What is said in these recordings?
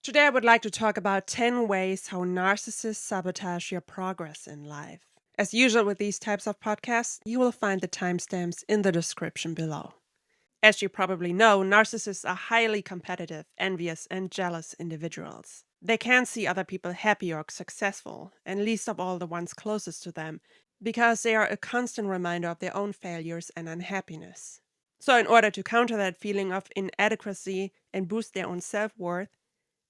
Today, I would like to talk about 10 ways how narcissists sabotage your progress in life. As usual with these types of podcasts, you will find the timestamps in the description below. As you probably know, narcissists are highly competitive, envious, and jealous individuals. They can't see other people happy or successful, and least of all the ones closest to them, because they are a constant reminder of their own failures and unhappiness. So, in order to counter that feeling of inadequacy and boost their own self worth,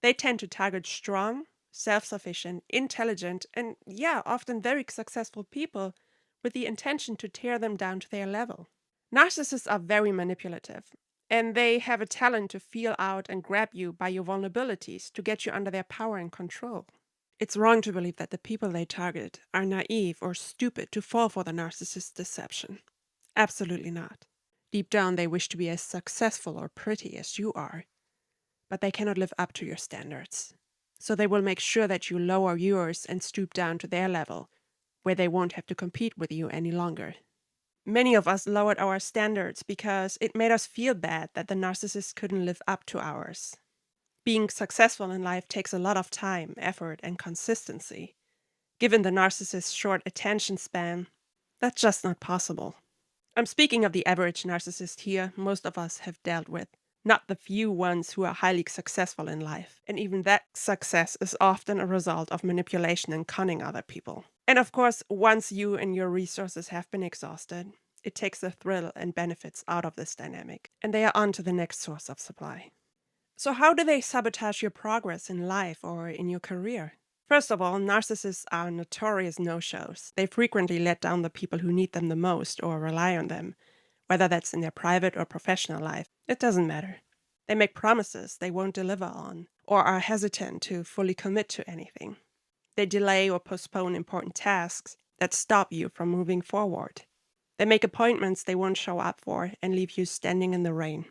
they tend to target strong, self sufficient, intelligent, and often very successful people with the intention to tear them down to their level. Narcissists are very manipulative, and they have a talent to feel out and grab you by your vulnerabilities to get you under their power and control. It's wrong to believe that the people they target are naive or stupid to fall for the narcissist's deception. Absolutely not. Deep down, they wish to be as successful or pretty as you are, but they cannot live up to your standards. So they will make sure that you lower yours and stoop down to their level, where they won't have to compete with you any longer. Many of us lowered our standards because it made us feel bad that the narcissist couldn't live up to ours. Being successful in life takes a lot of time, effort, and consistency. Given the narcissist's short attention span, that's just not possible. I'm speaking of the average narcissist here most of us have dealt with, not the few ones who are highly successful in life. And even that success is often a result of manipulation and conning other people. And of course, once you and your resources have been exhausted, it takes the thrill and benefits out of this dynamic, and they are on to the next source of supply. So how do they sabotage your progress in life or in your career? First of all, narcissists are notorious no-shows. They frequently let down the people who need them the most or rely on them, whether that's in their private or professional life. It doesn't matter. They make promises they won't deliver on, or are hesitant to fully commit to anything. They delay or postpone important tasks that stop you from moving forward. They make appointments they won't show up for and leave you standing in the rain,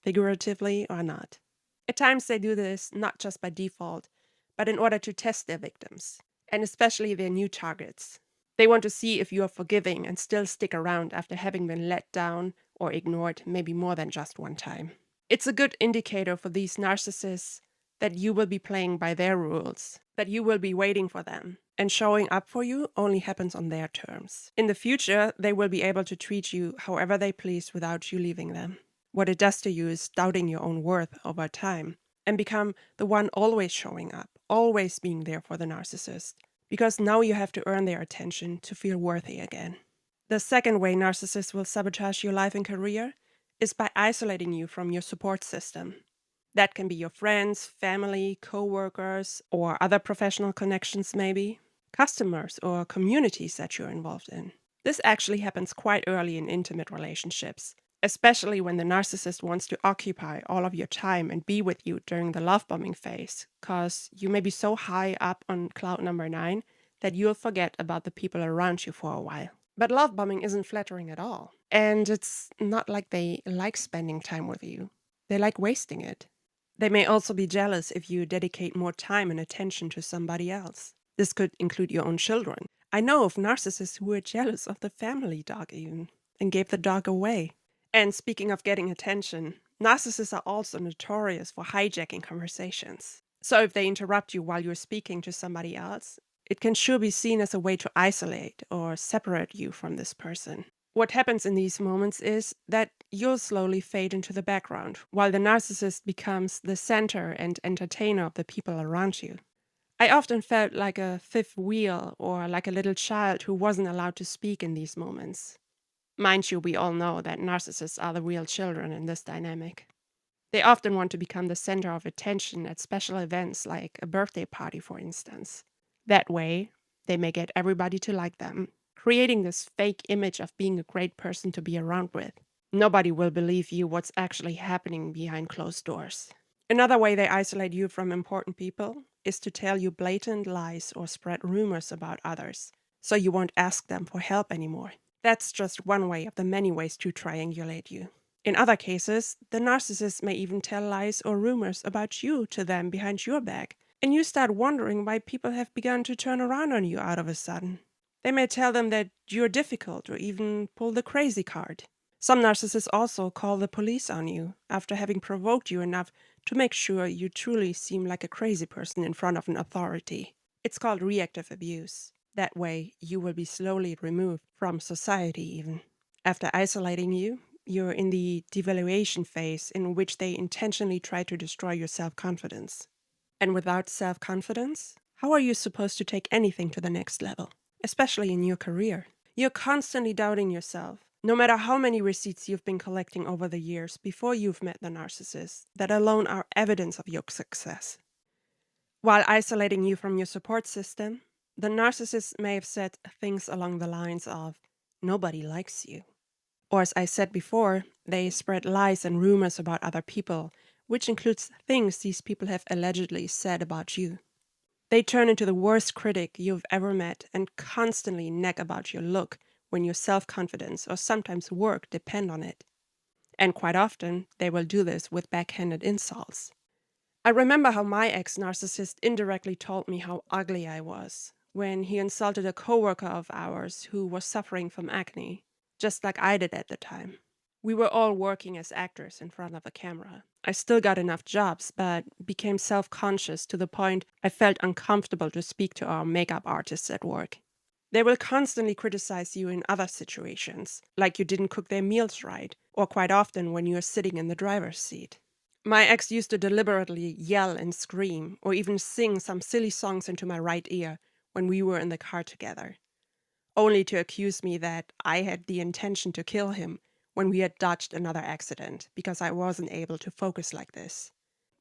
figuratively or not. At times they do this not just by default, but in order to test their victims, and especially their new targets. They want to see if you are forgiving and still stick around after having been let down or ignored maybe more than just one time. It's a good indicator for these narcissists that you will be playing by their rules, that you will be waiting for them, and showing up for you only happens on their terms. In the future, they will be able to treat you however they please without you leaving them. What it does to you is doubting your own worth over time and become the one always showing up, always being there for the narcissist, because now you have to earn their attention to feel worthy again. The second way narcissists will sabotage your life and career is by isolating you from your support system. That can be your friends, family, co-workers, or other professional connections maybe, customers or communities that you're involved in. This actually happens quite early in intimate relationships, especially when the narcissist wants to occupy all of your time and be with you during the love bombing phase, because you may be so high up on cloud number 9 that you'll forget about the people around you for a while. But love bombing isn't flattering at all. And it's not like they like spending time with you. They like wasting it. They may also be jealous if you dedicate more time and attention to somebody else. This could include your own children. I know of narcissists who were jealous of the family dog even, and gave the dog away. And speaking of getting attention, narcissists are also notorious for hijacking conversations. So if they interrupt you while you're speaking to somebody else, it can sure be seen as a way to isolate or separate you from this person. What happens in these moments is that you'll slowly fade into the background, while the narcissist becomes the center and entertainer of the people around you. I often felt like a fifth wheel or like a little child who wasn't allowed to speak in these moments. Mind you, we all know that narcissists are the real children in this dynamic. They often want to become the center of attention at special events like a birthday party, for instance. That way, they may get everybody to like them, creating this fake image of being a great person to be around with. Nobody will believe you what's actually happening behind closed doors. Another way they isolate you from important people is to tell you blatant lies or spread rumors about others, so you won't ask them for help anymore. That's just one way of the many ways to triangulate you. In other cases, the narcissist may even tell lies or rumors about you to them behind your back, and you start wondering why people have begun to turn around on you out of a sudden. They may tell them that you're difficult or even pull the crazy card. Some narcissists also call the police on you after having provoked you enough to make sure you truly seem like a crazy person in front of an authority. It's called reactive abuse. That way, you will be slowly removed from society even. After isolating you, you're in the devaluation phase in which they intentionally try to destroy your self-confidence. And without self-confidence, how are you supposed to take anything to the next level, especially in your career? You're constantly doubting yourself, no matter how many receipts you've been collecting over the years before you've met the narcissist, that alone are evidence of your success. While isolating you from your support system, the narcissist may have said things along the lines of, "Nobody likes you." Or as I said before, they spread lies and rumors about other people, which includes things these people have allegedly said about you. They turn into the worst critic you've ever met and constantly nag about your look when your self-confidence or sometimes work depend on it. And quite often, they will do this with backhanded insults. I remember how my ex-narcissist indirectly told me how ugly I was when he insulted a coworker of ours who was suffering from acne, just like I did at the time. We were all working as actors in front of a camera. I still got enough jobs, but became self-conscious to the point I felt uncomfortable to speak to our makeup artists at work. They will constantly criticize you in other situations, like you didn't cook their meals right, or quite often when you are sitting in the driver's seat. My ex used to deliberately yell and scream, or even sing some silly songs into my right ear when we were in the car together, only to accuse me that I had the intention to kill him when we had dodged another accident because I wasn't able to focus like this.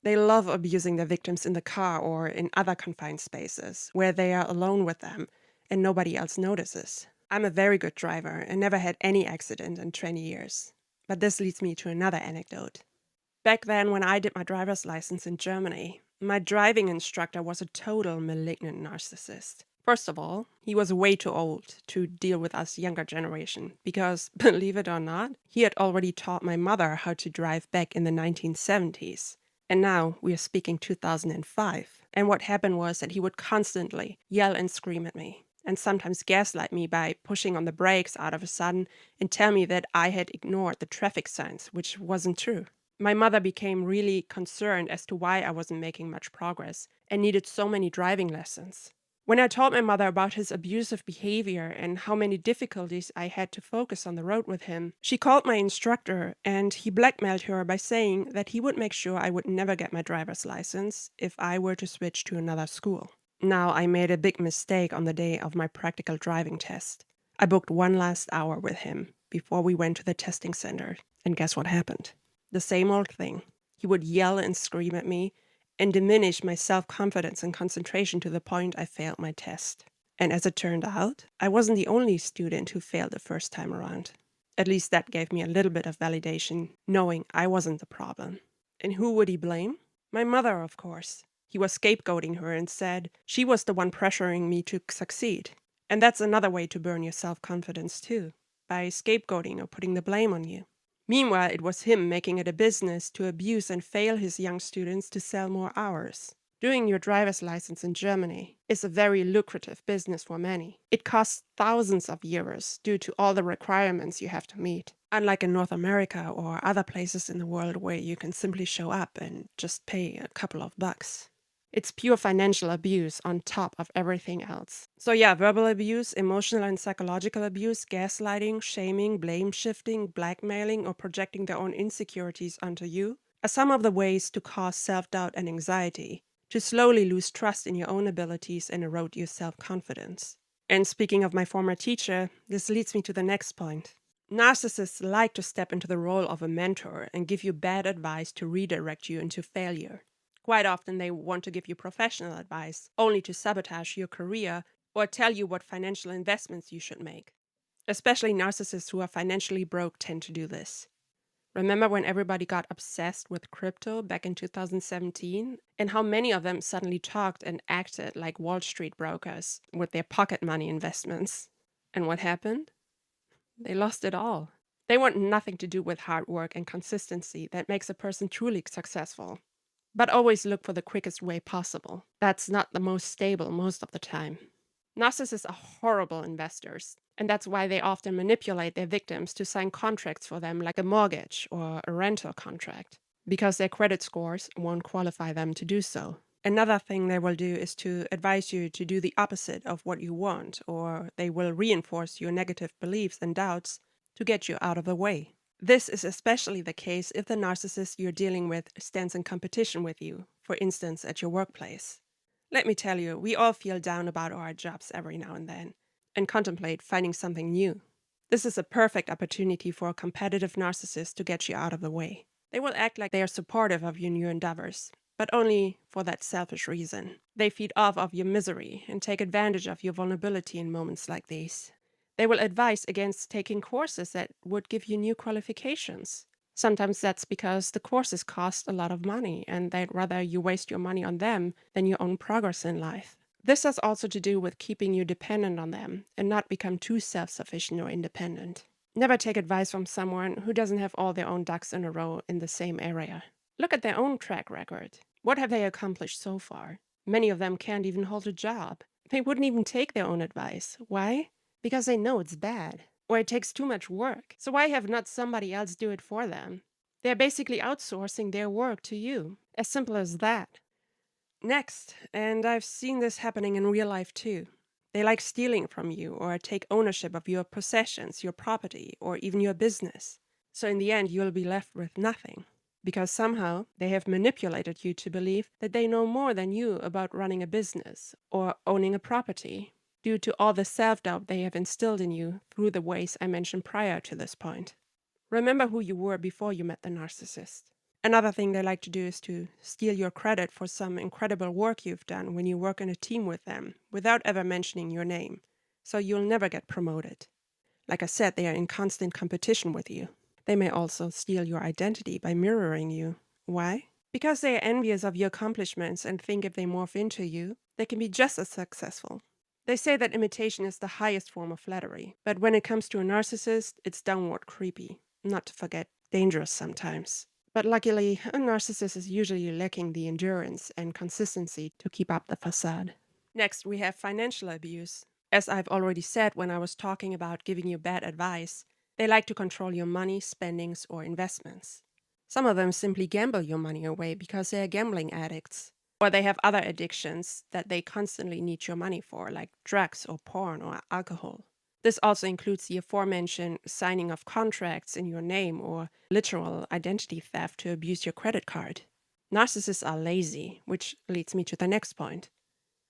They love abusing their victims in the car or in other confined spaces where they are alone with them and nobody else notices. I'm a very good driver and never had any accident in 20 years. But this leads me to another anecdote. Back then, when I did my driver's license in Germany, my driving instructor was a total malignant narcissist. First of all, he was way too old to deal with us younger generation because, believe it or not, he had already taught my mother how to drive back in the 1970s. And now we are speaking 2005. And what happened was that he would constantly yell and scream at me, and sometimes gaslight me by pushing on the brakes out of a sudden and tell me that I had ignored the traffic signs, which wasn't true. My mother became really concerned as to why I wasn't making much progress and needed so many driving lessons. When I told my mother about his abusive behavior and how many difficulties I had to focus on the road with him, she called my instructor and he blackmailed her by saying that he would make sure I would never get my driver's license if I were to switch to another school. Now, I made a big mistake on the day of my practical driving test. I booked one last hour with him before we went to the testing center, and guess what happened? The same old thing. He would yell and scream at me and diminish my self-confidence and concentration to the point I failed my test. And as it turned out, I wasn't the only student who failed the first time around. At least that gave me a little bit of validation, knowing I wasn't the problem. And who would he blame? My mother, of course. He was scapegoating her and said she was the one pressuring me to succeed. And that's another way to burn your self-confidence too, by scapegoating or putting the blame on you. Meanwhile, it was him making it a business to abuse and fail his young students to sell more hours. Doing your driver's license in Germany is a very lucrative business for many. It costs thousands of euros due to all the requirements you have to meet. Unlike in North America or other places in the world where you can simply show up and just pay a couple of bucks. It's pure financial abuse on top of everything else. So yeah, verbal abuse, emotional and psychological abuse, gaslighting, shaming, blame shifting, blackmailing, or projecting their own insecurities onto you are some of the ways to cause self-doubt and anxiety, to slowly lose trust in your own abilities and erode your self-confidence. And speaking of my former teacher, this leads me to the next point. Narcissists like to step into the role of a mentor and give you bad advice to redirect you into failure. Quite often they want to give you professional advice, only to sabotage your career or tell you what financial investments you should make. Especially narcissists who are financially broke tend to do this. Remember when everybody got obsessed with crypto back in 2017? And how many of them suddenly talked and acted like Wall Street brokers with their pocket money investments? And what happened? They lost it all. They want nothing to do with hard work and consistency that makes a person truly successful. But always look for the quickest way possible. That's not the most stable most of the time. Narcissists are horrible investors, and that's why they often manipulate their victims to sign contracts for them like a mortgage or a rental contract. because their credit scores won't qualify them to do so. Another thing they will do is to advise you to do the opposite of what you want, or they will reinforce your negative beliefs and doubts to get you out of the way. This is especially the case if the narcissist you're dealing with stands in competition with you, for instance, at your workplace. Let me tell you, we all feel down about our jobs every now and contemplate finding something new. This is a perfect opportunity for a competitive narcissist to get you out of the way. They will act like they are supportive of your new endeavors, but only for that selfish reason. They feed off of your misery and take advantage of your vulnerability in moments like these. They will advise against taking courses that would give you new qualifications. Sometimes that's because the courses cost a lot of money and they'd rather you waste your money on them than your own progress in life. This has also to do with keeping you dependent on them and not become too self-sufficient or independent. Never take advice from someone who doesn't have all their own ducks in a row in the same area. Look at their own track record. What have they accomplished so far? Many of them can't even hold a job. They wouldn't even take their own advice. Why? Because they know it's bad, or it takes too much work. So why have not somebody else do it for them? They're basically outsourcing their work to you. As simple as that. Next, and I've seen this happening in real life too, they like stealing from you or take ownership of your possessions, your property, or even your business. So in the end, you'll be left with nothing. Because somehow they have manipulated you to believe that they know more than you about running a business or owning a property, due to all the self-doubt they have instilled in you through the ways I mentioned prior to this point. Remember who you were before you met the narcissist. Another thing they like to do is to steal your credit for some incredible work you've done when you work in a team with them, without ever mentioning your name, so you'll never get promoted. Like I said, they are in constant competition with you. They may also steal your identity by mirroring you. Why? Because they are envious of your accomplishments and think if they morph into you, they can be just as successful. They say that imitation is the highest form of flattery, but when it comes to a narcissist, it's downward creepy, not to forget dangerous sometimes. But luckily, a narcissist is usually lacking the endurance and consistency to keep up the facade. Next, we have financial abuse. As I've already said when I was talking about giving you bad advice, they like to control your money, spendings, or investments. Some of them simply gamble your money away because they are gambling addicts. Or they have other addictions that they constantly need your money for, like drugs or porn or alcohol. This also includes the aforementioned signing of contracts in your name or literal identity theft to abuse your credit card. Narcissists are lazy, which leads me to the next point.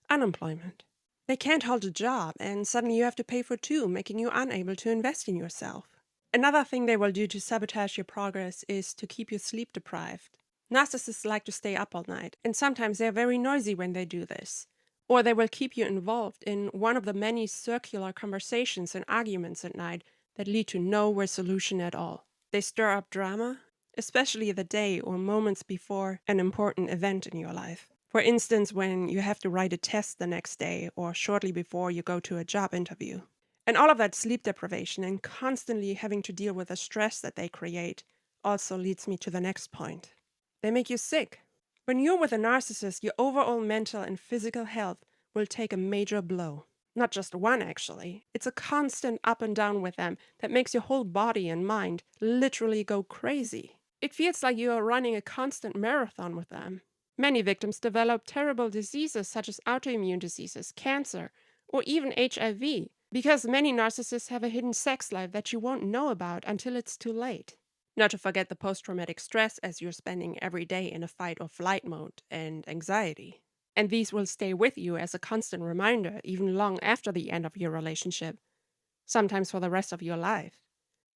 Unemployment. They can't hold a job, and suddenly you have to pay for two, making you unable to invest in yourself. Another thing they will do to sabotage your progress is to keep you sleep deprived. Narcissists like to stay up all night, and sometimes they're very noisy when they do this. Or they will keep you involved in one of the many circular conversations and arguments at night that lead to no resolution at all. They stir up drama, especially the day or moments before an important event in your life. For instance, when you have to write a test the next day or shortly before you go to a job interview. And all of that sleep deprivation and constantly having to deal with the stress that they create also leads me to the next point. They make you sick. When you're with a narcissist, your overall mental and physical health will take a major blow. Not just one, actually. It's a constant up and down with them that makes your whole body and mind literally go crazy. It feels like you are running a constant marathon with them. Many victims develop terrible diseases such as autoimmune diseases, cancer, or even HIV, because many narcissists have a hidden sex life that you won't know about until it's too late. Not to forget the post-traumatic stress as you're spending every day in a fight or flight mode and anxiety. And these will stay with you as a constant reminder even long after the end of your relationship, sometimes for the rest of your life.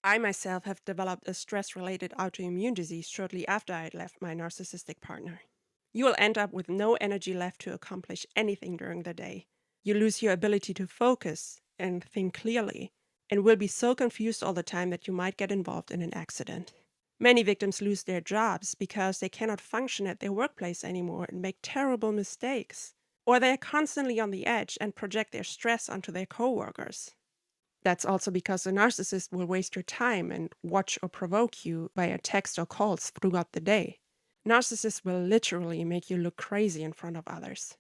I myself have developed a stress-related autoimmune disease shortly after I had left my narcissistic partner. You will end up with no energy left to accomplish anything during the day. You lose your ability to focus and think clearly, and will be so confused all the time that you might get involved in an accident. Many victims lose their jobs because they cannot function at their workplace anymore and make terrible mistakes. Or they are constantly on the edge and project their stress onto their coworkers. That's also because a narcissist will waste your time and watch or provoke you via text or calls throughout the day. Narcissists will literally make you look crazy in front of others.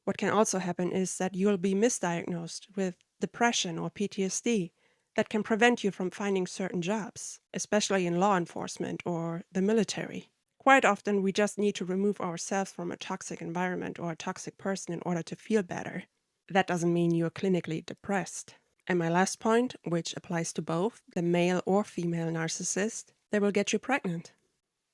What can also happen is that you'll be misdiagnosed with depression or PTSD that can prevent you from finding certain jobs, especially in law enforcement or the military. Quite often, we just need to remove ourselves from a toxic environment or a toxic person in order to feel better. That doesn't mean you're clinically depressed. And my last point, which applies to both the male or female narcissist, they will get you pregnant.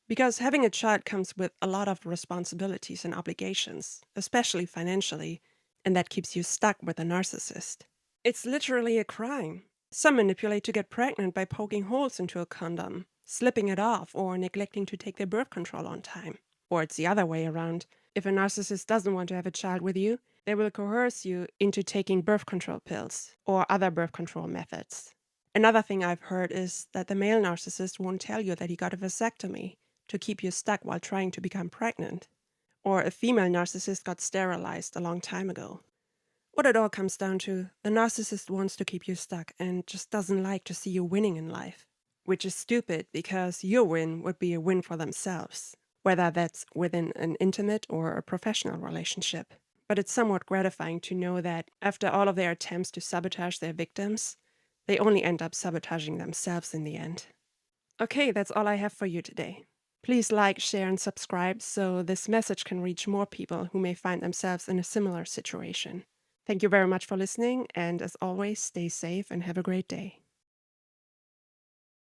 Because having a child comes with a lot of responsibilities and obligations, especially financially, and that keeps you stuck with a narcissist. It's literally a crime. Some manipulate to get pregnant by poking holes into a condom, slipping it off, or neglecting to take their birth control on time. Or it's the other way around. If a narcissist doesn't want to have a child with you, they will coerce you into taking birth control pills or other birth control methods. Another thing I've heard is that the male narcissist won't tell you that he got a vasectomy to keep you stuck while trying to become pregnant. Or a female narcissist got sterilized a long time ago. What it all comes down to, the narcissist wants to keep you stuck and just doesn't like to see you winning in life. Which is stupid, because your win would be a win for themselves, whether that's within an intimate or a professional relationship. But it's somewhat gratifying to know that after all of their attempts to sabotage their victims, they only end up sabotaging themselves in the end. Okay, that's all I have for you today. Please like, share, and subscribe so this message can reach more people who may find themselves in a similar situation. Thank you very much for listening, and as always, stay safe and have a great day.